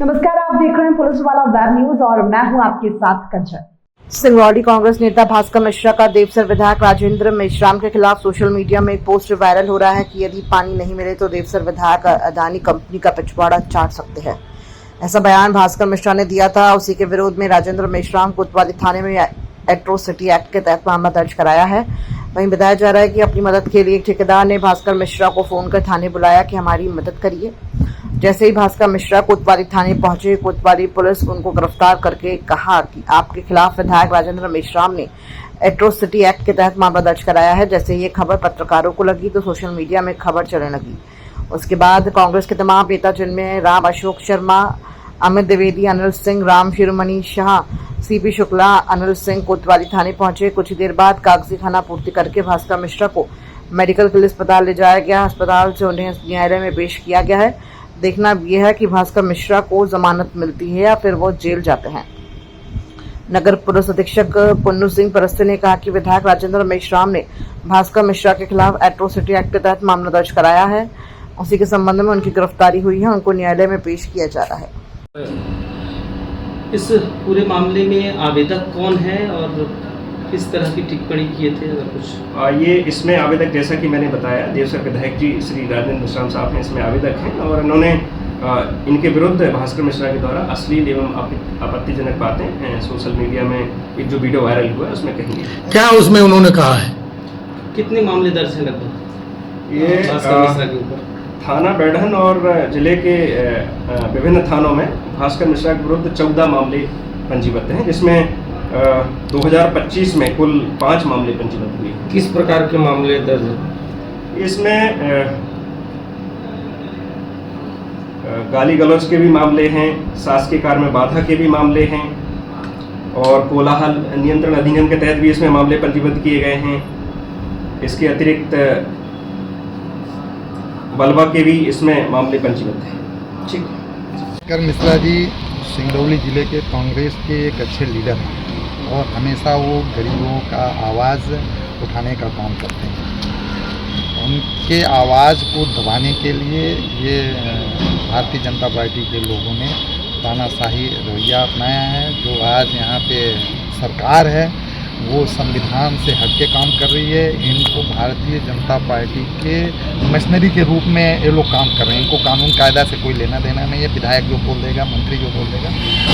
नमस्कार, आप देख रहे हैं पुलिस वाला वेब न्यूज और मैं हूं आपके साथ कंचन। सिंगरौली कांग्रेस नेता भास्कर मिश्रा का देवसर विधायक राजेंद्र मेश्राम के खिलाफ सोशल मीडिया में एक पोस्ट वायरल हो रहा है कि यदि पानी नहीं मिले तो देवसर विधायक अदानी कंपनी का पिछवाड़ा चाट सकते हैं। ऐसा बयान भास्कर मिश्रा ने दिया था। उसी के विरोध में राजेंद्र मेश्राम कोतवाली थाने में एट्रोसिटी एक्ट के तहत मामला दर्ज कराया है। वहीं बताया जा रहा है कि अपनी मदद के लिए एक ठेकेदार ने भास्कर मिश्रा को फोन कर थाने बुलाया कि हमारी मदद करिए। जैसे ही भास्कर मिश्रा कोतवाली थाने पहुंचे, कोतवाली पुलिस उनको गिरफ्तार करके कहा कि आपके खिलाफ विधायक राजेंद्र मेश्राम ने एट्रोसिटी एक्ट के तहत मामला दर्ज कराया है। जैसे ये खबर पत्रकारों को लगी तो सोशल मीडिया में खबर चलने लगी। उसके बाद कांग्रेस के तमाम नेता जिनमें राम अशोक शर्मा, अमित द्विवेदी, अनिल सिंह, राम शिरोमणि शाह, सीपी शुक्ला, अनिल सिंह कोतवाली थाने पहुंचे। कुछ ही देर बाद कागजी खाना पूर्ति करके भास्कर मिश्रा को मेडिकल के लिए अस्पताल ले जाया गया। अस्पताल से उन्हें न्यायालय में पेश किया गया है। देखना यह है कि भास्कर मिश्रा को जमानत मिलती है या फिर वो जेल जाते हैं। नगर पुलिस अधीक्षक पुन्नू सिंह परस्ते ने कहा कि विधायक राजेंद्र मेश्राम ने भास्कर मिश्रा के खिलाफ एट्रोसिटी एक्ट के तहत मामला दर्ज कराया है। उसी के संबंध में उनकी गिरफ्तारी हुई है, उनको न्यायालय में पेश किया जा रहा है। इस पूरे मामले में आवेदक कौन है और किस तरह की टिप्पणी किए थे, अगर कुछ? ये इसमें आवेदक, जैसा कि मैंने बताया, देवसर विधायक जी श्री राजेंद्र मेश्राम साहब हैं, इसमें आवेदक हैं और इन्होंने इनके विरुद्ध भास्कर मिश्रा के द्वारा अश्लील एवं आपत्तिजनक बातें सोशल मीडिया में एक जो वीडियो वायरल हुआ है उसमें कही है। क्या उसमें उन्होंने कहा है? कितने मामले दर्ज हैं लगभग ये भास्कर मिश्रा के ऊपर? थाना बैढ़न और जिले के विभिन्न थानों में भास्कर मिश्रा के विरुद्ध 14 मामले पंजीबद्ध हैं, जिसमें 2025 में कुल 5 मामले पंजीबद्ध हुए। किस प्रकार के मामले दर्ज हैं? इसमें गाली गलौज के भी मामले हैं, शासकीय कार्य में बाधा के भी मामले हैं और कोलाहल नियंत्रण अधिनियम के तहत भी इसमें मामले पंजीबद्ध किए गए हैं। इसके अतिरिक्त बलवा के भी इसमें मामले पंजीबद्ध हैं। ठीक है। भास्कर मिश्रा जी सिंगरौली जिले के कांग्रेस के एक अच्छे लीडर हैं और हमेशा वो गरीबों का आवाज़ उठाने का काम करते हैं। उनके आवाज़ को दबाने के लिए ये भारतीय जनता पार्टी के लोगों ने तानाशाही रवैया अपनाया है। जो आज यहाँ पे सरकार है वो संविधान से हटके काम कर रही है। इनको भारतीय जनता पार्टी के मशीनरी के रूप में ये लोग काम कर रहे हैं। इनको कानून कायदा से कोई लेना देना नहीं है। विधायक जो बोल देगा, मंत्री जो बोल देगा,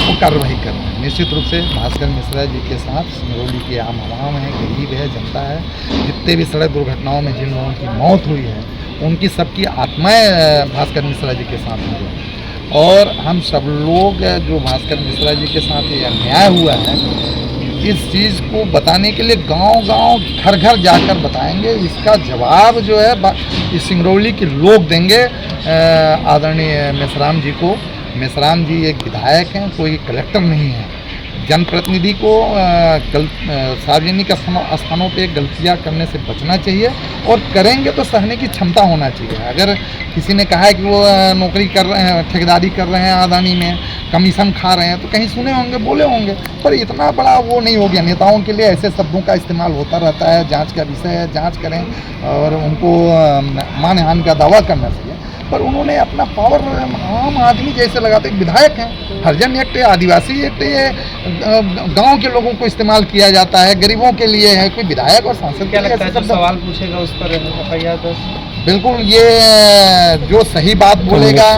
वो कार्रवाई कर रहे हैं। निश्चित रूप से भास्कर मिश्रा जी के साथ सिंगरौली के आम आवाम है, गरीब है, जनता है। जितने भी सड़क दुर्घटनाओं में जिन लोगों की मौत हुई है उनकी सबकी आत्माएँ भास्कर मिश्रा जी के साथ हुई और हम सब लोग जो भास्कर मिश्रा जी के साथ ये अन्याय हुआ है इस चीज़ को बताने के लिए गांव-गांव, घर-घर जाकर बताएंगे। इसका जवाब जो है इस सिंगरौली के लोग देंगे आदरणीय मेश्राम जी को। मेश्राम जी एक विधायक हैं, कोई कलेक्टर नहीं है। जनप्रतिनिधि को सार्वजनिक स्थानों पे गलतियां करने से बचना चाहिए और करेंगे तो सहने की क्षमता होना चाहिए। अगर किसी ने कहा है कि वो नौकरी कर रहे हैं, ठेकेदारी कर रहे हैं, अदानी में कमीशन खा रहे हैं, तो कहीं सुने होंगे, बोले होंगे, पर इतना बड़ा वो नहीं हो गया। नेताओं के लिए ऐसे शब्दों का इस्तेमाल होता रहता है। जांच का विषय है, जांच करें और उनको मानहानि का दावा करना चाहिए। पर उन्होंने अपना पावर आम आदमी जैसे लगाते, विधायक हैं, हरिजन एक्ट, आदिवासी एक्ट, ये गांव के लोगों को इस्तेमाल किया जाता है, गरीबों के लिए है। कोई विधायक और सांसद क्या लगता है जब सवाल पूछेगा उस पर FIR दर्ज? बिल्कुल, ये जो सही बात बोलेगा,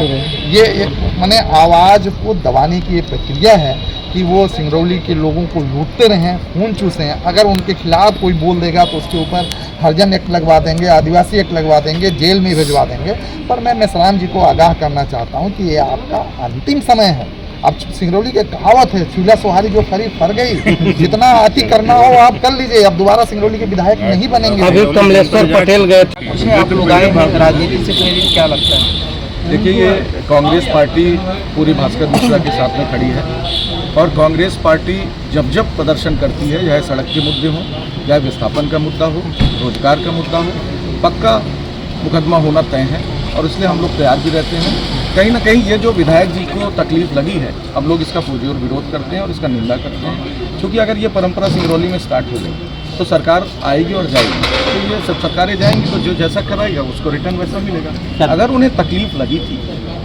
ये माने आवाज़ को दबाने की ये प्रक्रिया है कि वो सिंगरौली के लोगों को लूटते रहें, खून चूसे हैं। अगर उनके खिलाफ कोई बोल देगा तो उसके ऊपर हरिजन एक्ट लगवा देंगे, आदिवासी एक्ट लगवा देंगे, जेल में भिजवा देंगे। पर मैं मेश्राम जी को आगाह करना चाहता हूँ कि ये आपका अंतिम समय है। अब सिंगरौली की कहावत है, चूल्हा सुहारी जो खरी फर गई। जितना अति करना हो आप कर लीजिए। अब दोबारा सिंगरौली के विधायक नहीं बनेंगे। अभी कमलेश्वर पटेल गए थे। आप लोग आए हैं राजनीति से प्रेरित, क्या लगता है? देखिए, ये कांग्रेस पार्टी पूरी भास्कर मिश्रा के साथ में खड़ी है और कांग्रेस पार्टी जब जब प्रदर्शन करती है, चाहे सड़क के मुद्दे हों, चाहे विस्थापन का मुद्दा हो, रोजगार का मुद्दा हो, पक्का मुकदमा होना तय है और इसलिए हम लोग तैयार भी रहते हैं। कहीं ना कहीं ये जो विधायक जी को तकलीफ लगी है, अब लोग इसका पुरजोर विरोध करते हैं और इसका निंदा करते हैं, क्योंकि अगर ये परंपरा सिंगरौली में स्टार्ट हो गई तो सरकार आएगी और जाएगी। तो ये सब सरकारें जाएंगी तो जो जैसा कराएगा उसको रिटर्न वैसा मिलेगा। अगर उन्हें तकलीफ लगी थी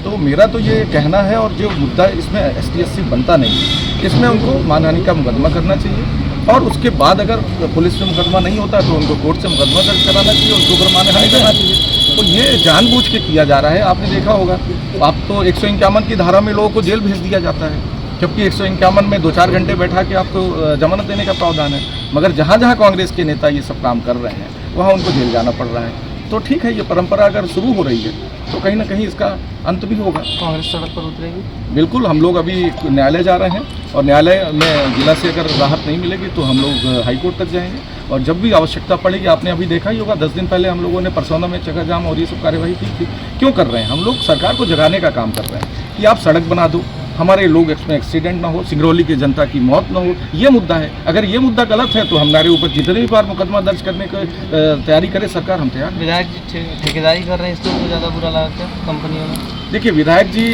तो मेरा तो ये कहना है, और जो मुद्दा इसमें ST-80 बनता नहीं, इसमें उनको मानहानि का मुकदमा करना चाहिए, और उसके बाद अगर पुलिस से मुकदमा नहीं होता तो उनको कोर्ट से मुकदमा दर्ज कराना चाहिए, उनके ऊपर मानहानि करना चाहिए। तो ये जानबूझ के किया जा रहा है। आपने देखा होगा, आप तो 151 की धारा में लोगों को जेल भेज दिया जाता है, जबकि 151 में 2-4 घंटे बैठा के आपको जमानत देने का प्रावधान है। मगर जहाँ जहाँ कांग्रेस के नेता ये सब काम कर रहे हैं वहाँ उनको जेल जाना पड़ रहा है। तो ठीक है, ये परंपरा अगर शुरू हो रही है तो कहीं ना कहीं इसका अंत भी होगा। कांग्रेस सड़क पर उतरेगी? बिल्कुल, हम लोग अभी न्यायालय जा रहे हैं, और न्यायालय में जिला से अगर राहत नहीं मिलेगी तो हम लोग हाईकोर्ट तक जाएंगे, और जब भी आवश्यकता पड़ेगी, आपने अभी देखा ही होगा 10 दिन पहले हम लोगों ने परसौना में चक्का जाम और ये सब कार्यवाही की थी। क्यों कर रहे हैं? हम लोग सरकार को जगाने का काम कर रहे हैं कि आप सड़क बना दो, हमारे लोग इसमें एक्सीडेंट ना हो, सिंगरौली की जनता की मौत ना हो। ये मुद्दा है। अगर ये मुद्दा गलत है तो हमारे ऊपर जितने भी बार मुकदमा दर्ज करने की तैयारी करे सरकार, हम तैयार। विधायक जी ठेकेदारी कर रहे हैं, इसको ज़्यादा बुरा लगता है कंपनियों में? देखिए, विधायक जी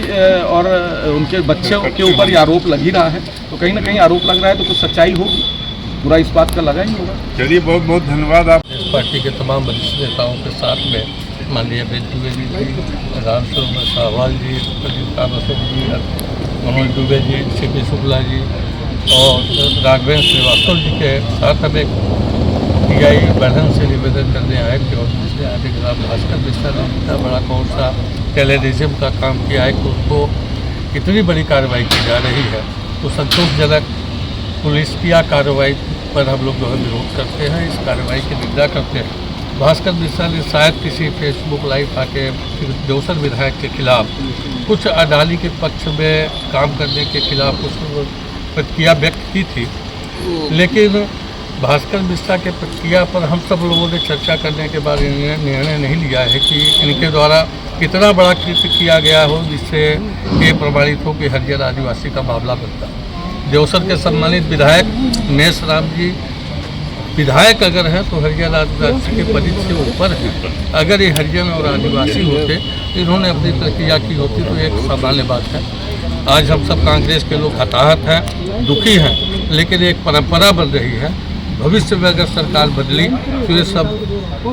और उनके बच्चों के ऊपर ये आरोप लग ही रहा है, तो कहीं ना कहीं आरोप लग रहा है तो कुछ सच्चाई होगी, पूरा इस बात का लगा ही होगा। चलिए, बहुत बहुत धन्यवाद। आप इस पार्टी के तमाम वरिष्ठ नेताओं के साथ में माननीय अमित द्विवेदी जी, रामस्वरूप साहवाल जी, प्रदीप अशोक जी, मनोज दुबे जी, CP शुक्ला जी और राघवेंद्र श्रीवास्तव जी के साथ हम एक PI बढ़न से निवेदन करने आए थे, और दूसरे आगे जनाब भास्कर मिश्रा ने इतना बड़ा कौन सा टेररिज्म का काम किया है कि उनको इतनी बड़ी कार्रवाई की जा रही है, तो संतोषजनक पुलिस की कार्रवाई पर हम लोग जो है विरोध करते हैं, इस कार्रवाई की निंदा करते हैं। भास्कर मिश्रा ने शायद किसी फेसबुक लाइव आके देवसर विधायक के खिलाफ कुछ अडानी के पक्ष में काम करने के खिलाफ कुछ प्रतिक्रिया व्यक्त की थी, लेकिन भास्कर मिश्रा के प्रतिक्रिया पर हम सब लोगों ने चर्चा करने के बाद निर्णय नहीं लिया है कि इनके द्वारा कितना बड़ा कृत्य किया गया हो जिससे ये प्रमाणित हो कि हरिजन आदिवासी का मामला बनता। देवसर के सम्मानित विधायक मेष राम जी विधायक अगर हैं तो हरिजन आदिवासी के परिध से ऊपर हैं। अगर ये हरिजन और आदिवासी होते तो इन्होंने अपनी प्रक्रिया की होती तो एक सामान्य बात है। आज हम सब कांग्रेस के लोग हताहत हैं, दुखी हैं, लेकिन एक परंपरा बन रही है। भविष्य में अगर सरकार बदली तो ये सब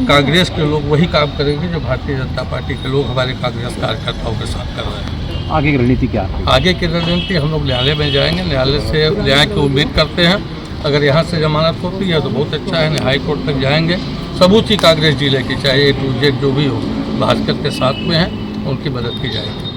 कांग्रेस के लोग वही काम करेंगे जो भारतीय जनता पार्टी के लोग हमारे कांग्रेस कार्यकर्ताओं के साथ कर रहे हैं। आगे की रणनीति क्या है? आगे की रणनीति हम लोग न्यायालय में जाएंगे, न्यायालय से न्याय की उम्मीद करते हैं। अगर यहाँ से जमानत होती है तो बहुत अच्छा है, हाई कोर्ट तक जाएंगे। समूची कांग्रेस जिले की चाहे A to Z जो भी हो भास्कर के साथ में हैं, उनकी मदद की जाएगी।